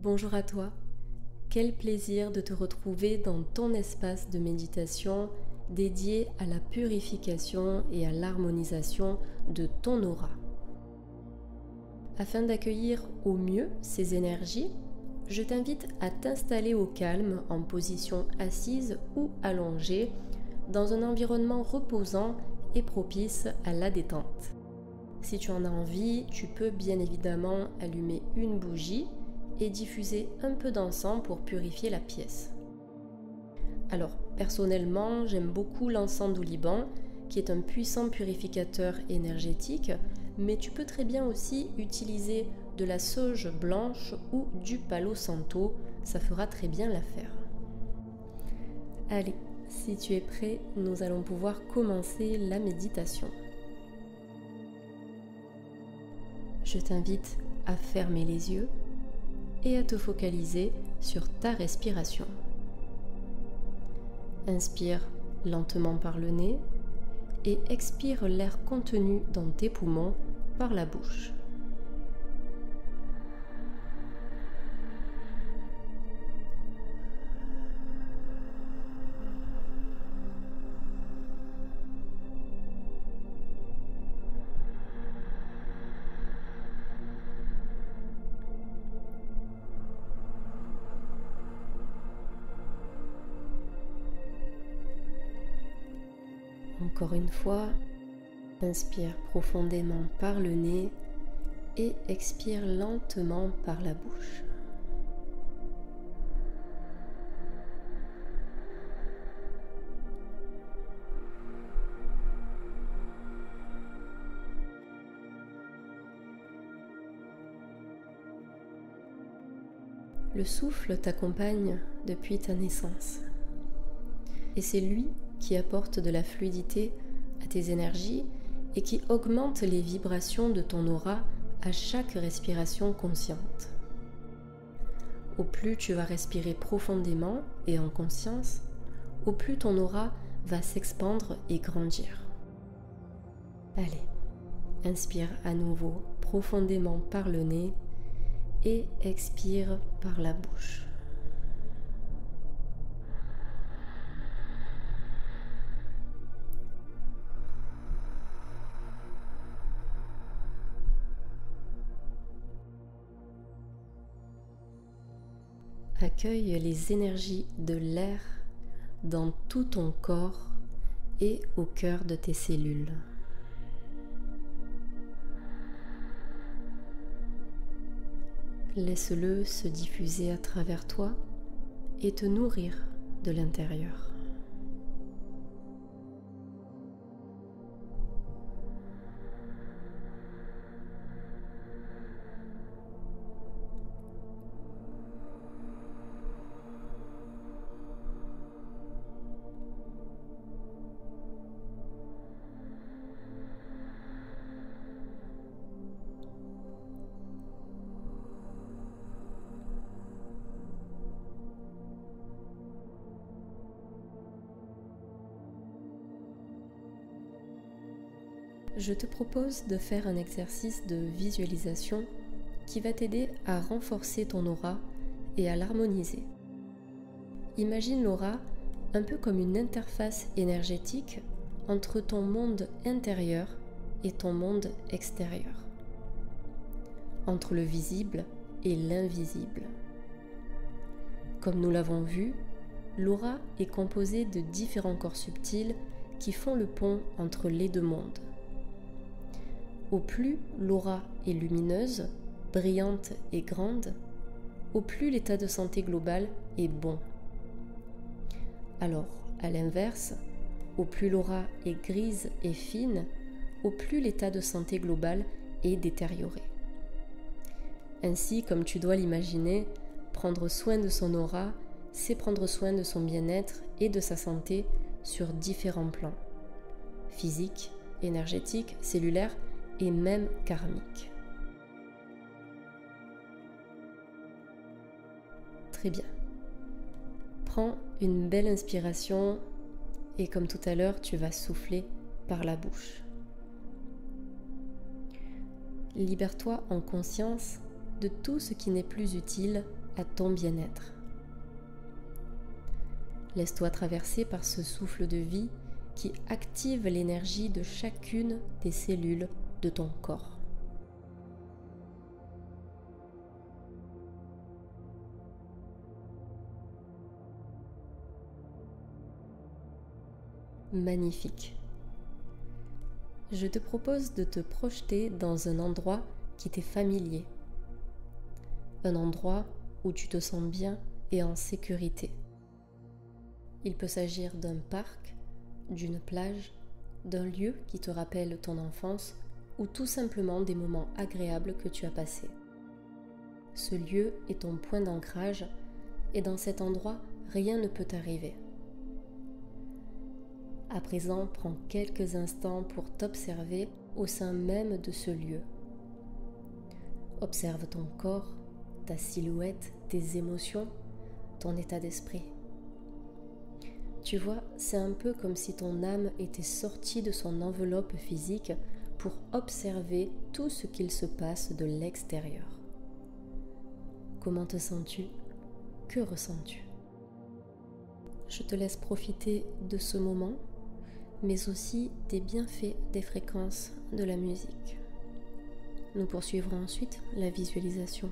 Bonjour à toi, quel plaisir de te retrouver dans ton espace de méditation dédié à la purification et à l'harmonisation de ton aura. Afin d'accueillir au mieux ces énergies, je t'invite à t'installer au calme en position assise ou allongée dans un environnement reposant et propice à la détente. Si tu en as envie, tu peux bien évidemment allumer une bougie et diffuser un peu d'encens pour purifier la pièce. Alors, personnellement, j'aime beaucoup l'encens du Liban, qui est un puissant purificateur énergétique, mais tu peux très bien aussi utiliser de la sauge blanche ou du palo santo, ça fera très bien l'affaire. Allez, si tu es prêt, nous allons pouvoir commencer la méditation. Je t'invite à fermer les yeux et à te focaliser sur ta respiration. Inspire lentement par le nez et expire l'air contenu dans tes poumons par la bouche. Encore une fois, inspire profondément par le nez et expire lentement par la bouche. Le souffle t'accompagne depuis ta naissance et c'est lui qui apporte de la fluidité à tes énergies et qui augmente les vibrations de ton aura à chaque respiration consciente. Au plus tu vas respirer profondément et en conscience, au plus ton aura va s'expandre et grandir. Allez, inspire à nouveau profondément par le nez et expire par la bouche. Accueille les énergies de l'air dans tout ton corps et au cœur de tes cellules. Laisse-le se diffuser à travers toi et te nourrir de l'intérieur. Je te propose de faire un exercice de visualisation qui va t'aider à renforcer ton aura et à l'harmoniser. Imagine l'aura un peu comme une interface énergétique entre ton monde intérieur et ton monde extérieur, entre le visible et l'invisible. Comme nous l'avons vu, l'aura est composée de différents corps subtils qui font le pont entre les deux mondes. Au plus l'aura est lumineuse, brillante et grande, au plus l'état de santé global est bon. Alors, à l'inverse, au plus l'aura est grise et fine, au plus l'état de santé global est détérioré. Ainsi, comme tu dois l'imaginer, prendre soin de son aura, c'est prendre soin de son bien-être et de sa santé sur différents plans, physique, énergétique, cellulaire et même karmique. Très bien. Prends une belle inspiration et comme tout à l'heure, tu vas souffler par la bouche. Libère-toi en conscience de tout ce qui n'est plus utile à ton bien-être. Laisse-toi traverser par ce souffle de vie qui active l'énergie de chacune des cellules de ton corps. Magnifique. Je te propose de te projeter dans un endroit qui t'est familier. Un endroit où tu te sens bien et en sécurité. Il peut s'agir d'un parc, d'une plage, d'un lieu qui te rappelle ton enfance ou tout simplement des moments agréables que tu as passés. Ce lieu est ton point d'ancrage et dans cet endroit, rien ne peut t'arriver. À présent, prends quelques instants pour t'observer au sein même de ce lieu. Observe ton corps, ta silhouette, tes émotions, ton état d'esprit. Tu vois, c'est un peu comme si ton âme était sortie de son enveloppe physique pour observer tout ce qu'il se passe de l'extérieur. Comment te sens-tu? Que ressens-tu? Je te laisse profiter de ce moment, mais aussi des bienfaits des fréquences de la musique. Nous poursuivrons ensuite la visualisation.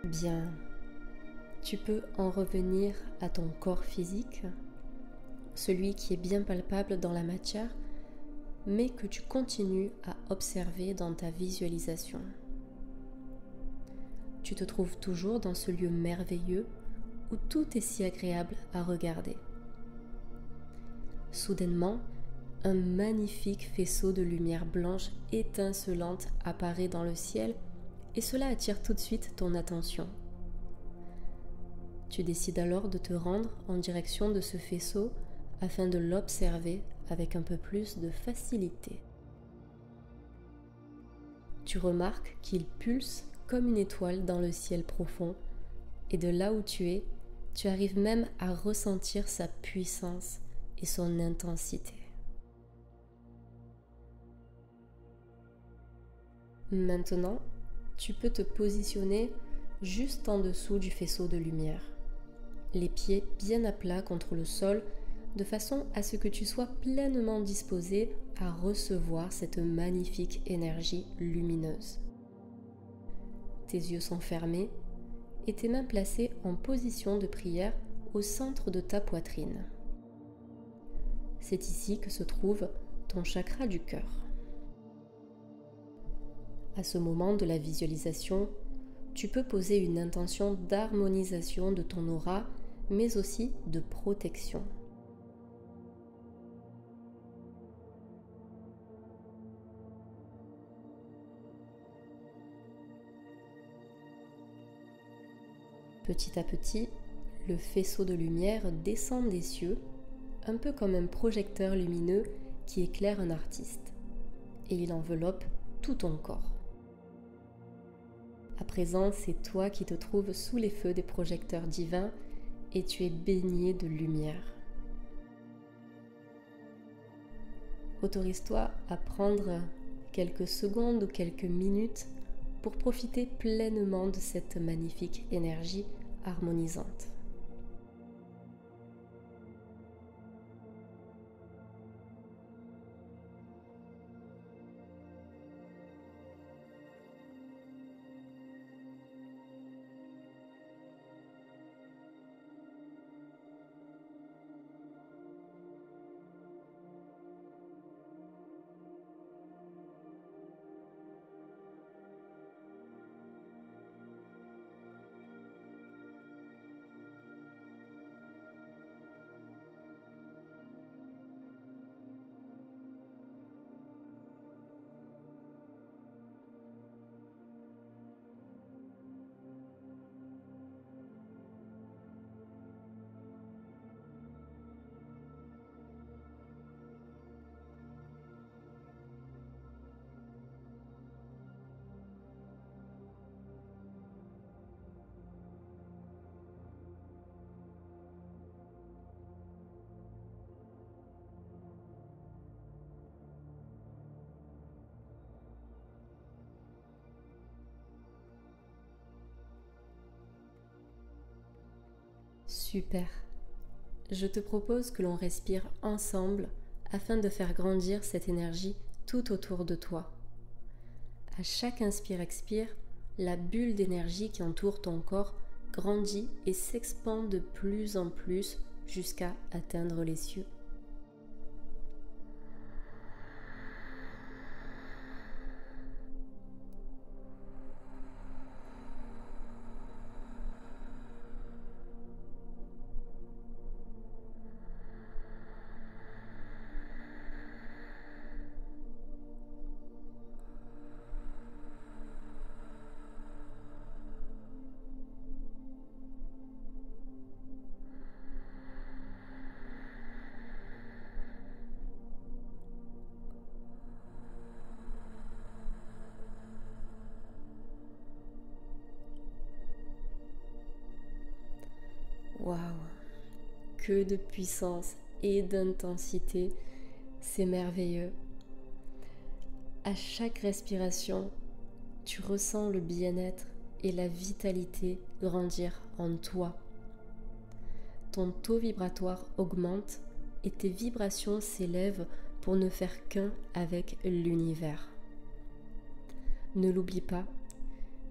Bien, tu peux en revenir à ton corps physique, celui qui est bien palpable dans la matière, mais que tu continues à observer dans ta visualisation. Tu te trouves toujours dans ce lieu merveilleux où tout est si agréable à regarder. Soudainement, un magnifique faisceau de lumière blanche étincelante apparaît dans le ciel et cela attire tout de suite ton attention. Tu décides alors de te rendre en direction de ce faisceau afin de l'observer avec un peu plus de facilité. Tu remarques qu'il pulse comme une étoile dans le ciel profond et de là où tu es, tu arrives même à ressentir sa puissance et son intensité. Maintenant, tu peux te positionner juste en dessous du faisceau de lumière, les pieds bien à plat contre le sol, de façon à ce que tu sois pleinement disposé à recevoir cette magnifique énergie lumineuse. Tes yeux sont fermés et tes mains placées en position de prière au centre de ta poitrine. C'est ici que se trouve ton chakra du cœur. À ce moment de la visualisation, tu peux poser une intention d'harmonisation de ton aura, mais aussi de protection. Petit à petit, le faisceau de lumière descend des cieux, un peu comme un projecteur lumineux qui éclaire un artiste, et il enveloppe tout ton corps. À présent, c'est toi qui te trouves sous les feux des projecteurs divins et tu es baigné de lumière. Autorise-toi à prendre quelques secondes ou quelques minutes pour profiter pleinement de cette magnifique énergie harmonisante. Super. Je te propose que l'on respire ensemble afin de faire grandir cette énergie tout autour de toi. À chaque inspire-expire, la bulle d'énergie qui entoure ton corps grandit et s'expand de plus en plus jusqu'à atteindre les cieux. Waouh, que de puissance et d'intensité, c'est merveilleux. À chaque respiration, tu ressens le bien-être et la vitalité grandir en toi. Ton taux vibratoire augmente et tes vibrations s'élèvent pour ne faire qu'un avec l'univers. Ne l'oublie pas,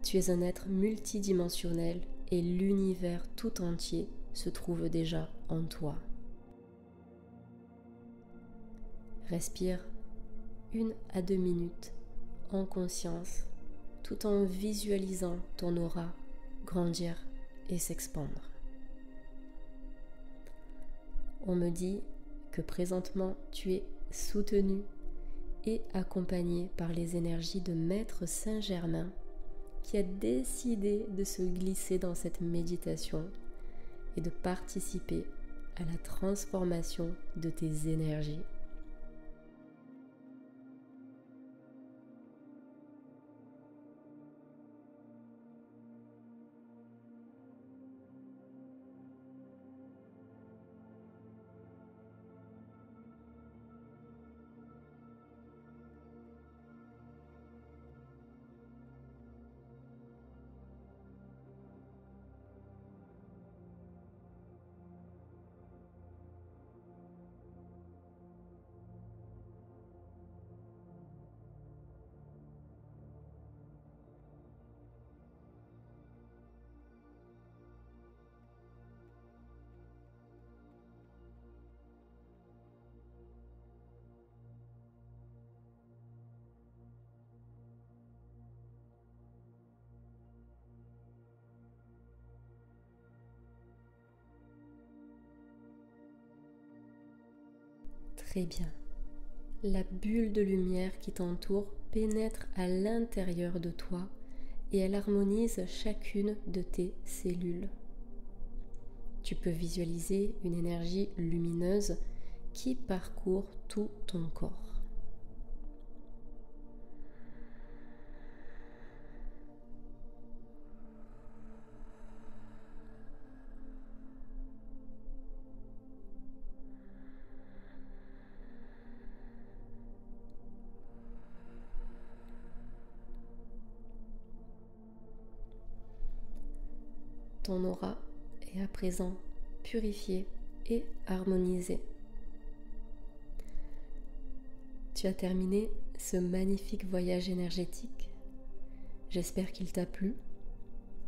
tu es un être multidimensionnel et l'univers tout entier se trouve déjà en toi. Respire 1 à 2 minutes en conscience tout en visualisant ton aura grandir et s'expandre. On me dit que présentement tu es soutenu et accompagné par les énergies de Maître Saint-Germain qui a décidé de se glisser dans cette méditation et de participer à la transformation de tes énergies. Très bien. La bulle de lumière qui t'entoure pénètre à l'intérieur de toi et elle harmonise chacune de tes cellules. Tu peux visualiser une énergie lumineuse qui parcourt tout ton corps. Ton aura est à présent purifiée et harmonisée. Tu as terminé ce magnifique voyage énergétique. J'espère qu'il t'a plu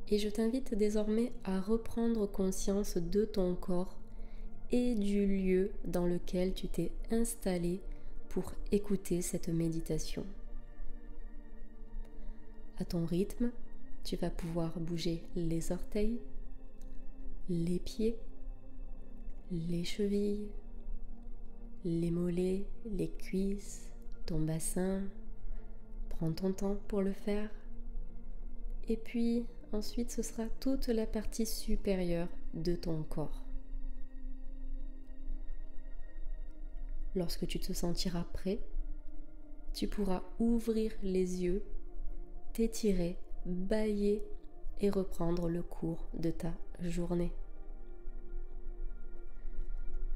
et je t'invite désormais à reprendre conscience de ton corps et du lieu dans lequel tu t'es installé pour écouter cette méditation. À ton rythme, tu vas pouvoir bouger les orteils, les pieds, les chevilles, les mollets, les cuisses, ton bassin. Prends ton temps pour le faire. Et puis ensuite, ce sera toute la partie supérieure de ton corps. Lorsque tu te sentiras prêt, tu pourras ouvrir les yeux, t'étirer, bâiller et reprendre le cours de ta journée.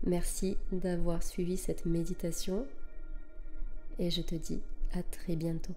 Merci d'avoir suivi cette méditation et je te dis à très bientôt.